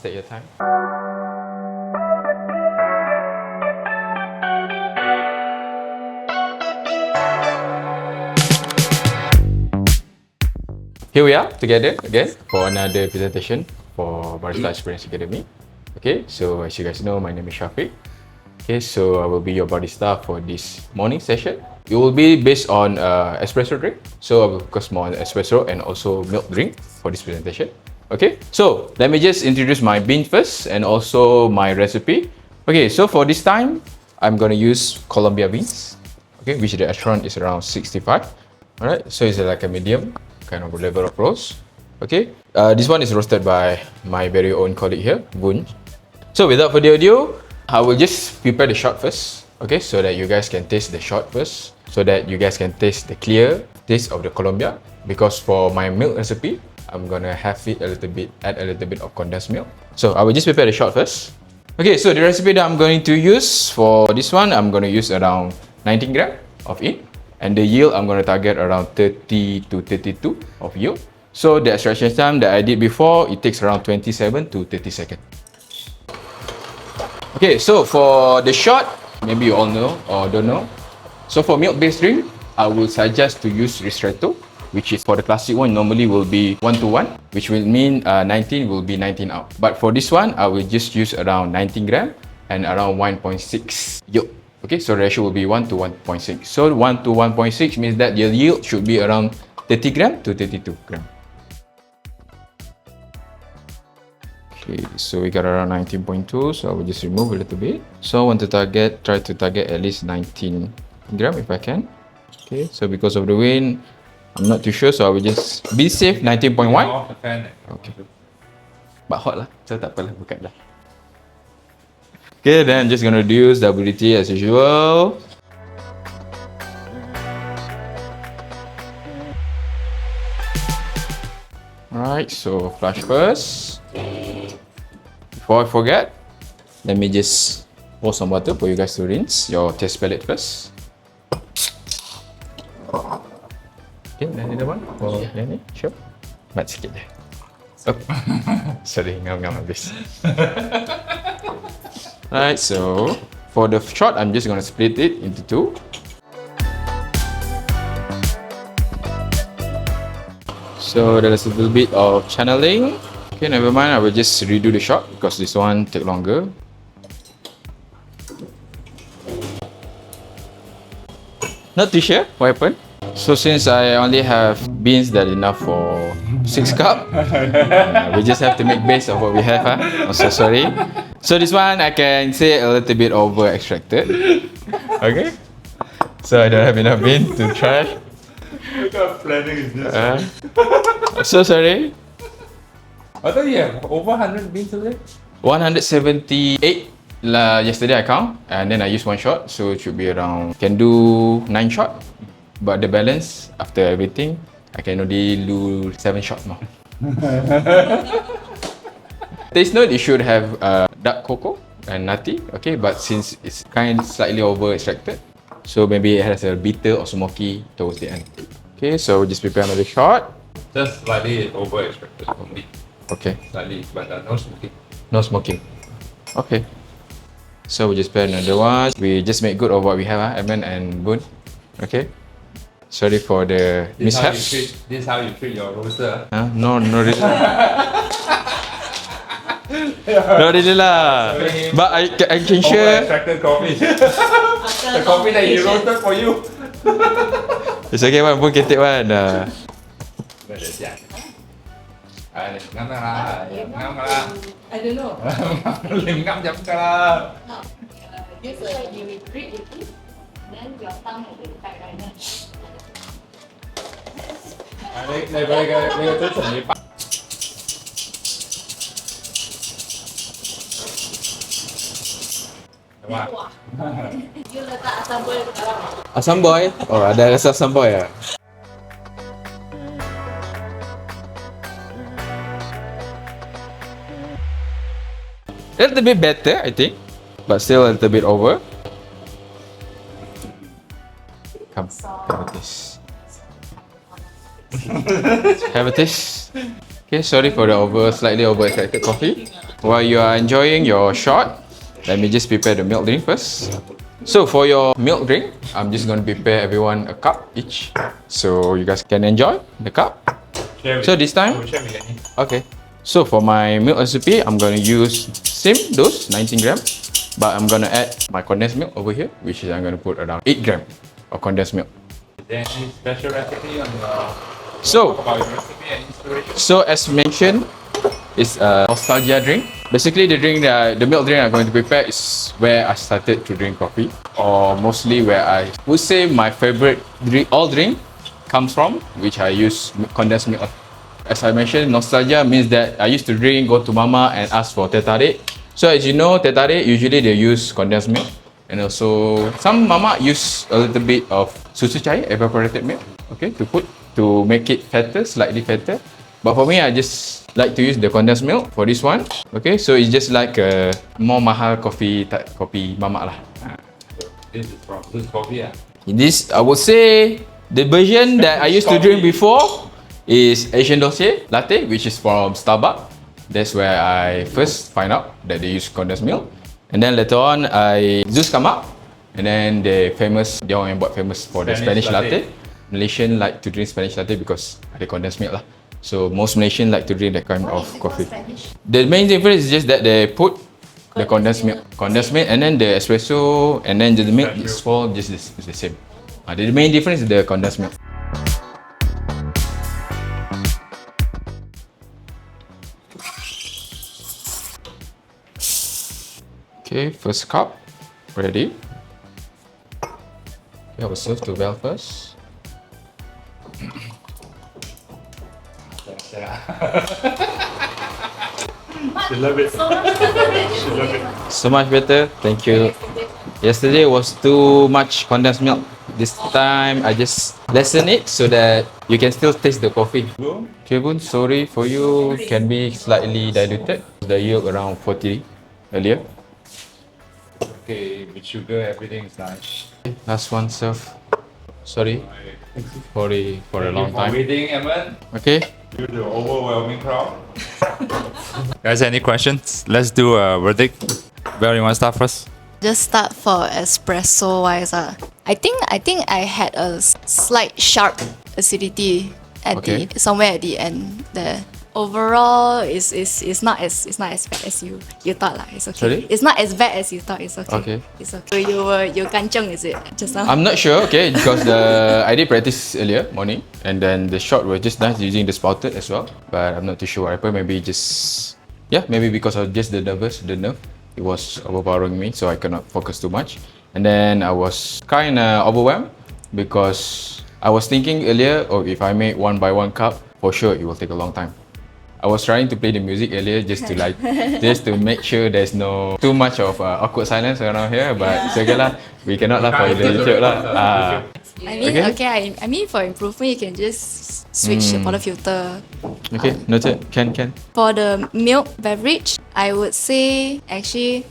take your time. Here we are together again for another presentation for Barista Experience Academy. Okay, so as you guys know, my name is Shafiq. Okay, so I will be your barista for this morning session. It will be based on espresso drink. So I will focus more on espresso and also milk drink for this presentation. Okay, so let me just introduce my bean first and also my recipe. Okay, so for this time, I'm gonna use Colombian beans. Okay, which the restaurant is around 65. Alright, so it's like a medium kind of level of roast. Okay, this one is roasted by my very own colleague here, Bun. So without further ado, I will just prepare the shot first. Okay, so that you guys can taste the shot first, so that you guys can taste the clear taste of the Colombia. Because for my milk recipe, I'm gonna have it add a little bit of condensed milk. So I will just prepare the shot first. Okay, so the recipe that I'm going to use for this one, I'm gonna use around 19 gram of it. And the yield, I'm going to target around 30 to 32 of yield. So the extraction time that I did before, it takes around 27 to 30 seconds. Okay, so for the shot, maybe you all know or don't know. So for milk-based drink, I would suggest to use ristretto, which is for the classic one, normally will be 1:1, which will mean 19 will be 19 out. But for this one, I will just use around 19 gram and around 1.6 yield. Okay, so the ratio will be 1 to 1.6. So 1 to 1.6 means that your yield should be around 30 gram to 32 gram. Okay, so we got around 19.2, so I will just remove a little bit. So I want to try to target at least 19 gram if I can. Okay, so because of the wind, I'm not too sure, so I will just be safe, 19.1. Okay. But hot lah, so tak apalah, buka dah. Okay, then I'm just gonna use WD as usual. Alright, so flush first. Before I forget, let me just pour some water for you guys to rinse your test palette first. Okay, then the one for ni, sure. Mat sikit je. Oh. Sorry, ngam-ngam habis. Right, so for the shot, I'm just gonna split it into two. So there's a little bit of channeling. Okay, never mind, I will just redo the shot because this one take longer. Not too sure what happened. So since I only have beans that enough for 6 cup, we just have to make base of what we have. I'm so sorry. So this one I can say a little bit over extracted. Okay. So I don't have enough bean to try. What kind of planning is this? So sorry. I thought you have over 100 beans today. 178 yesterday I count, and then I use one shot, so it should be around, can do 9 shot. But the balance after everything, I can only do 7 shots more. Taste note, it should have dark cocoa and nutty, okay, but since it's kind of slightly over extracted, so maybe it has a bitter or smoky towards the end. Okay, so just prepare another shot. Just slightly over extracted only. Okay. Slightly, but no smoking. No smoking. Okay. So we just prepare another one. We just make good of what we have, Edmund and Boon. Okay. Sorry for the mishaps. This is how you treat your roaster. No, no really. No really lah. But I can share. Extracted coffee. The coffee that he roasted for you. It's okay, one Boon can take one. Ngâm ra, ngâm ra. I don't know. Liềm ngâm chấm ra. Usually you breathe with it, then your tongue will be tight right now. Đây cái tới chuẩn bị bắt. Đúng không? You letak asam boy ke dalam. Asam boy? Oh, ada rasa asam boy ya? A little bit better, I think, but still a little bit over. Come, have a taste. Have a taste. Okay, sorry for the slightly over extracted coffee. While you are enjoying your shot, let me just prepare the milk drink first. So for your milk drink, I'm just going to prepare everyone a cup each, so you guys can enjoy the cup. So this time, okay. So for my milk recipe, I'm going to use same dose, 19 gram, but I'm going to add my condensed milk over here, which is I'm going to put around 8 gram of condensed milk. Is there any special recipe on your about your recipe and inspiration? So as mentioned, it's a nostalgia drink. Basically, the milk drink I'm going to prepare is where I started to drink coffee, or mostly where I would say my favorite drink comes from, which I use condensed milk. As I mentioned, nostalgia means that I used to go to mama and ask for teh tarik. So as you know, teh tarik usually they use condensed milk, and also some mama use a little bit of susu cair, evaporated milk, okay, to make it fatter, slightly fatter. But for me, I just like to use the condensed milk for this one. Okay, so it's just like a more mahal coffee mama lah. This is from this coffee. This, I would say, the version that I used to drink before is Asian Latte, which is from Starbucks. That's where I first find out that they use condensed milk. And then later on, Zeus come up. And then they orang yang buat famous for the Spanish Latte. Malaysian like to drink Spanish Latte because ada condensed milk lah. So most Malaysians like to drink that kind of coffee. The main difference is just that they put the condensed milk, and then the espresso, and then the milk is all just the same. The main difference is the condensed milk. Okay, first cup ready. Okay, I will serve to Belle first. She love it. She love it. So much better, thank you. Yesterday was too much condensed milk. This time I just lessen it so that you can still taste the coffee. Kevin, sorry for you, can be slightly diluted. The yolk around 40 earlier. Okay, with sugar, everything is nice. Last one serve. Sorry for a long time. Waiting, Edmund. Okay. Due to the overwhelming crowd. Guys, any questions? Let's do a verdict. Belle, you want to start first? Just start for espresso wise. I think I had a slight sharp acidity at somewhere at the end there. Overall, it's not as bad as you thought lah. It's okay. Sorry? It's not as bad as you thought. It's okay. Okay. It's okay. So you kanchong, is it just now? I'm not sure, okay, because I did practice earlier morning, and then the shot was just nice using the spouted as well. But I'm not too sure what happened. Maybe because of just the nerve. It was overpowering me, so I cannot focus too much. And then I was kind of overwhelmed because I was thinking earlier, if I make one by one cup, for sure it will take a long time. I was trying to play the music earlier just to make sure there's no too much of awkward silence around here, but it's okay lah. We cannot laugh for the YouTube lah. I mean for improvement you can just switch the portafilter. Okay, noted. Can. For the milk beverage, I would say actually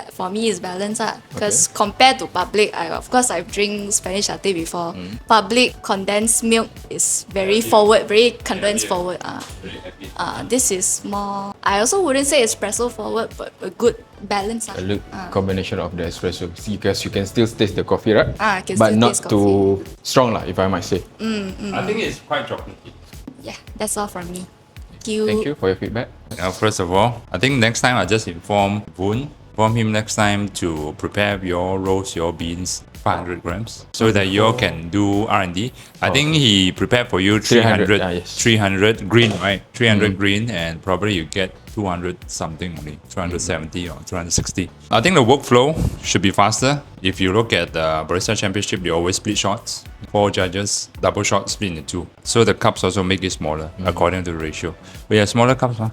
for me is balance because compared to public, I've drank Spanish latte before. Public condensed milk is very condensed forward. This is more, I also wouldn't say espresso forward, but a good balance. A good combination of the espresso, because you can still taste the coffee, right? But not too strong lah, if I might say. I think it's quite chocolatey. Yeah, that's all from me. Thank you for your feedback. First of all, I think next time I just inform him next time to prepare your beans 500 grams so that you all can do R&D. I think he prepared for you 300 green, right? 300 green, and probably you get 200 something only, 270 or 260. I think the workflow should be faster. If you look at the Barista Championship, they always split shots. 4 judges, double shot split into 2. So the cups also make it smaller according to the ratio. We have smaller cups, huh?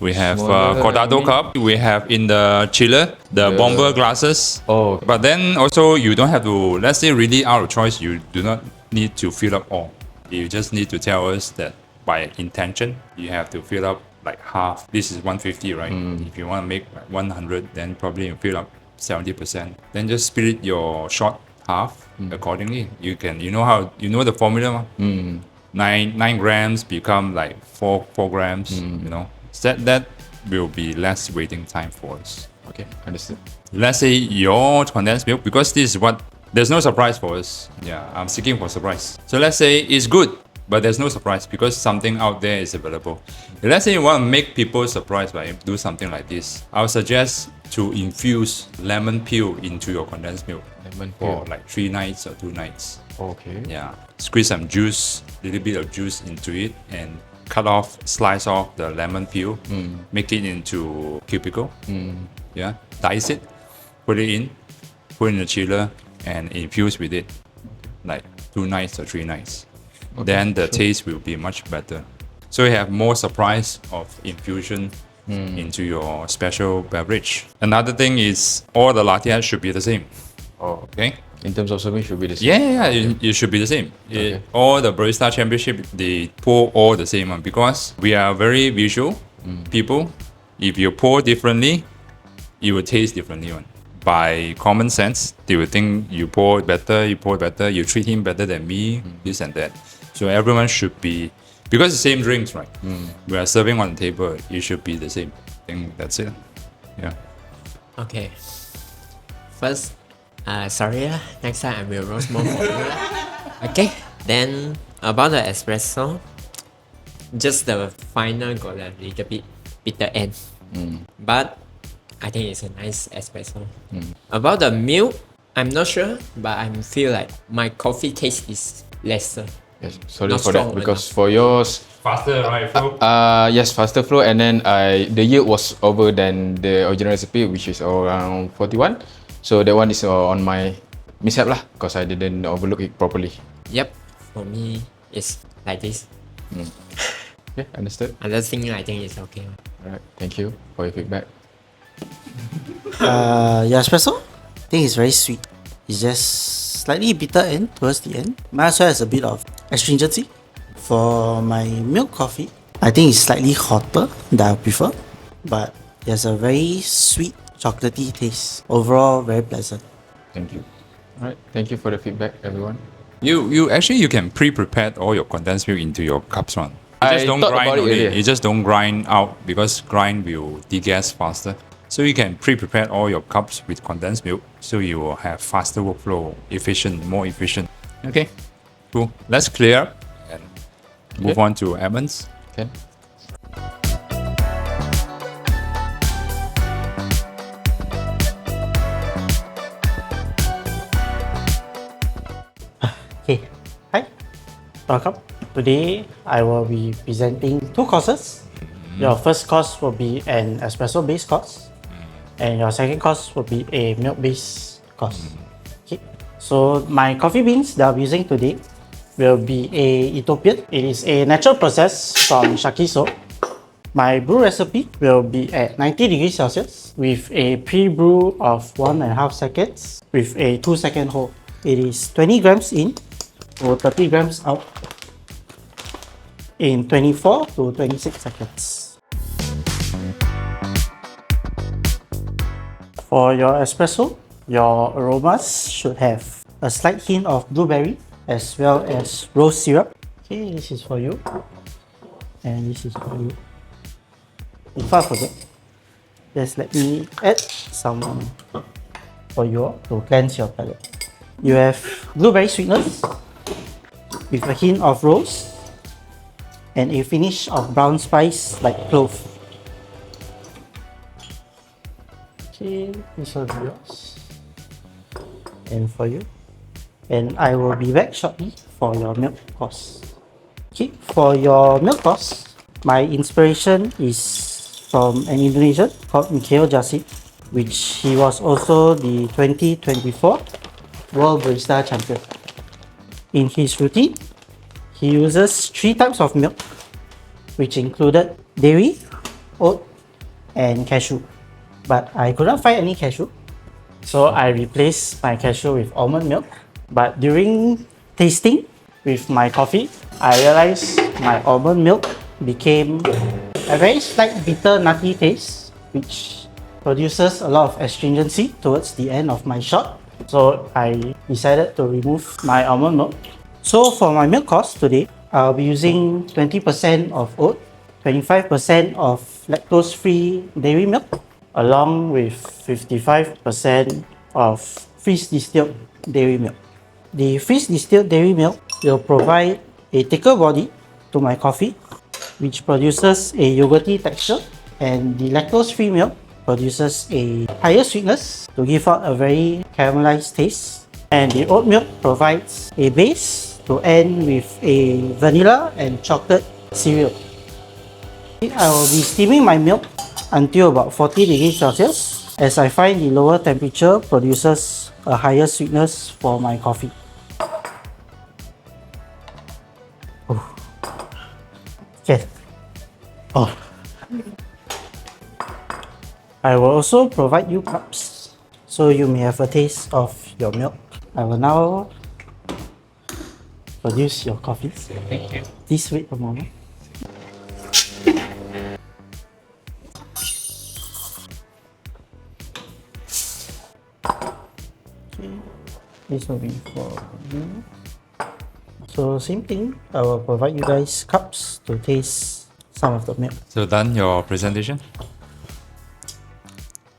We have Cortado cup. We have in the chiller, the bomber glasses. But then also you don't have to, let's say really out of choice, you do not need to fill up all. You just need to tell us that by intention, you have to fill up like half. This is 150, right? If you want to make 100, then probably you fill up 70%. Then just split your shot half accordingly. You know the formula. nine grams become like four grams. You know, so that will be less waiting time for us. Okay, understood. Let's say your condensed milk, because this is what there's no surprise for us. Yeah, I'm seeking for surprise. So let's say it's good, but there's no surprise because something out there is available. Let's say you want to make people surprised by do something like this. I would suggest to infuse lemon peel into your condensed milk Lemon for peel. like 3 nights or 2 nights. Okay. Yeah, squeeze some juice, little bit of juice into it, and slice off the lemon peel, make it into cubicle. Yeah, dice it, put it in the chiller, and infuse with it, like 2 nights or 3 nights. Then the taste will be much better. So you have more surprise of infusion into your special beverage. Another thing is all the latte should be the same. Oh, Okay. in terms of serving, should be the same. Yeah, it should be the same. Okay. All the Barista Championship, they pour all the same one because we are very visual people. If you pour differently, it will taste differently one. By common sense, they will think you pour better, you treat him better than me, this and that. So everyone should be, because the same drinks, right? We are serving on the table, it should be the same. I think that's it. Yeah. Okay. First, sorry lah. Next time I will roast more for you lah. Okay. Then about the espresso, just the final got a little bit bitter end, but I think it's a nice espresso. About the milk, I'm not sure, but I feel like my coffee taste is lesser. Yes, sorry Not for that strong because for yours, Faster, right, Flo? yes, faster flow, and then the yield was over than the original recipe, which is around 41. So that one is on my mishap lah, because I didn't overlook it properly. Yep, for me, it's like this. Okay, understood. Other thing, I think it's okay. Alright, thank you for your feedback. Your espresso, I think it's very sweet. It's just slightly bitter end towards the end. Might as well has a bit of astringency. For my milk coffee, I think it's slightly hotter than I prefer, but there's a very sweet chocolatey taste. Overall, very pleasant. Thank you. Alright, thank you for the feedback, everyone. You can pre-prepare all your condensed milk into your cups one. You I just don't thought grind about it only. earlier. You just don't grind out because grind will degas faster. So you can pre-prepare all your cups with condensed milk, so you will have faster workflow, more efficient. Okay, cool. Let's clear up and move on to Edmund's. Okay. Okay, hi, welcome. Today I will be presenting 2 courses. Your first course will be an espresso based course, and your second course will be a milk based course. Okay, so my coffee beans that I'll be using today will be a Ethiopian. It is a natural process from Shakiso. My brew recipe will be at 90 degrees Celsius with a pre-brew of 1.5 seconds with a 2-second hold. It is 20 grams in or 30 grams out in 24 to 26 seconds. For your espresso, your aromas should have a slight hint of blueberry as well as rose syrup. Okay, this is for you. And this is for you. Before I forget, just let me add some for you all to cleanse your palate. You have blueberry sweetness with a hint of rose and a finish of brown spice like clove. Okay, this will be yours. And for you. And I will be back shortly for your milk course. Okay, for your milk course, my inspiration is from an Indonesian called Mikael Jasin, which he was also the 2024 World Barista Champion. In his routine, he uses 3 types of milk, which included dairy, oat, and cashew. But I couldn't find any cashew, so I replaced my cashew with almond milk. But during tasting with my coffee, I realized my almond milk became a very slight bitter nutty taste, which produces a lot of astringency towards the end of my shot. So I decided to remove my almond milk. So for my milk course today, I'll be using 20% of oat, 25% of lactose-free dairy milk, along with 55% of freeze-distilled dairy milk. The freeze-distilled dairy milk will provide a thicker body to my coffee, which produces a yogurty texture, and the lactose-free milk produces a higher sweetness to give out a very caramelized taste, and the oat milk provides a base to end with a vanilla and chocolate cereal. I will be steaming my milk until about 40 degrees Celsius, as I find the lower temperature produces a higher sweetness for my coffee. Oh. Okay. Oh. I will also provide you cups, so you may have a taste of your milk. I will now produce your coffee. Thank you. Please wait a moment. Okay, this will be for you. So same thing, I will provide you guys cups to taste some of the milk. So done your presentation?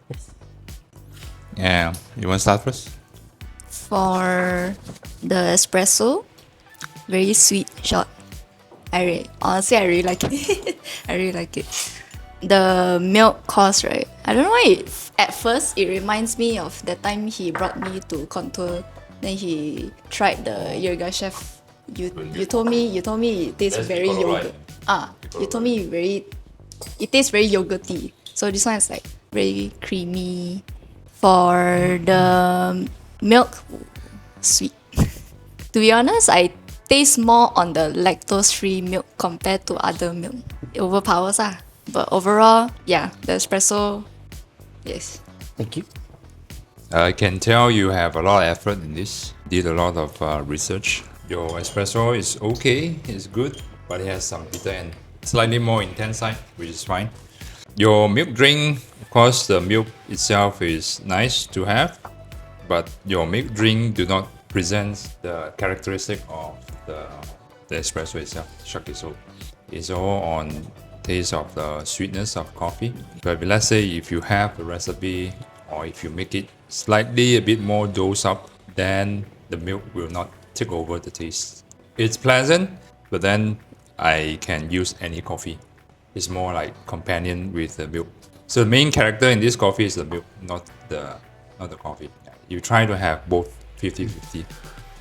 Yes. Yeah, you want to start first? For the espresso, very sweet shot. Honestly, I really like it. I really like it. The milk course, right? I don't know why. At first, it reminds me of the time he brought me to Contour. Then he tried the Yoga Chef. You told me it tastes That's very Piccolo, yogurt. right? You told me it tastes very yogurty. So this one is like very creamy. For the milk, sweet. To be honest, I taste more on the lactose-free milk compared to other milk. It overpowers but overall, yeah, the espresso, yes. Thank you. I can tell you have a lot of effort in this. Did a lot of research. Your espresso is okay, it's good, but it has some bitter end. Slightly more intense side, which is fine. Your milk drink, of course, the milk itself is nice to have, but your milk drink do not present the characteristic of the espresso itself, Shakiso. It's all on taste of the sweetness of coffee. But let's say if you have a recipe or if you make it slightly a bit more dose up, then the milk will not take over the taste. It's pleasant, but then I can use any coffee. It's more like companion with the milk. So the main character in this coffee is the milk, not the coffee. You try to have both 50-50.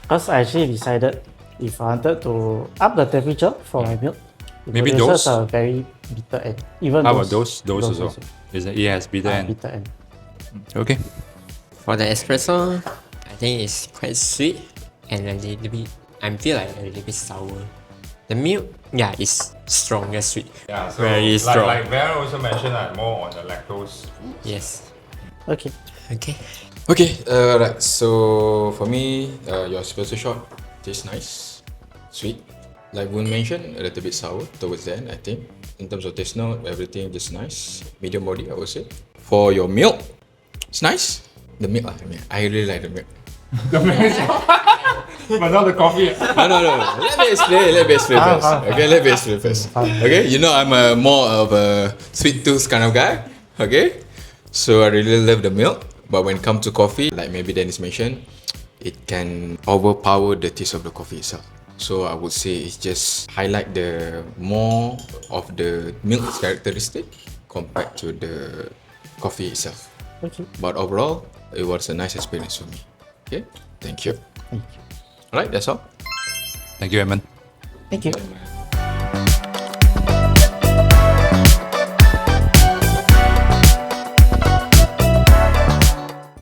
Because I actually decided if I wanted to up the temperature for my milk, the Maybe producers those? are very bitter end. Even How about those also? also. It has bitter end. Bitter end. Okay. For the espresso, I think it's quite sweet and a little bit, I feel like a little bit sour. The milk, yeah, is stronger sweet. Yeah, so Very strong. Like Vera also mentioned, more on the lactose. Yes. Okay. Okay. Okay, right. So for me, your espresso shot tastes nice, sweet. Like Woon mentioned, a little bit sour towards the end, I think. In terms of taste note, everything just nice. Medium body, I would say. For your milk, it's nice. The milk, I really like the milk. But not the coffee. No. Let me explain first. Okay, let me explain first. Okay, you know I'm more of a sweet tooth kind of guy. Okay, so I really love the milk. But when it comes to coffee, like maybe Dennis mentioned, it can overpower the taste of the coffee itself. So I would say it's just highlight the more of the milk characteristic compared to the coffee itself. Okay. But overall, it was a nice experience for me. Okay, thank you. Thank you. Alright, that's all. Thank you, Edmund. Thank you.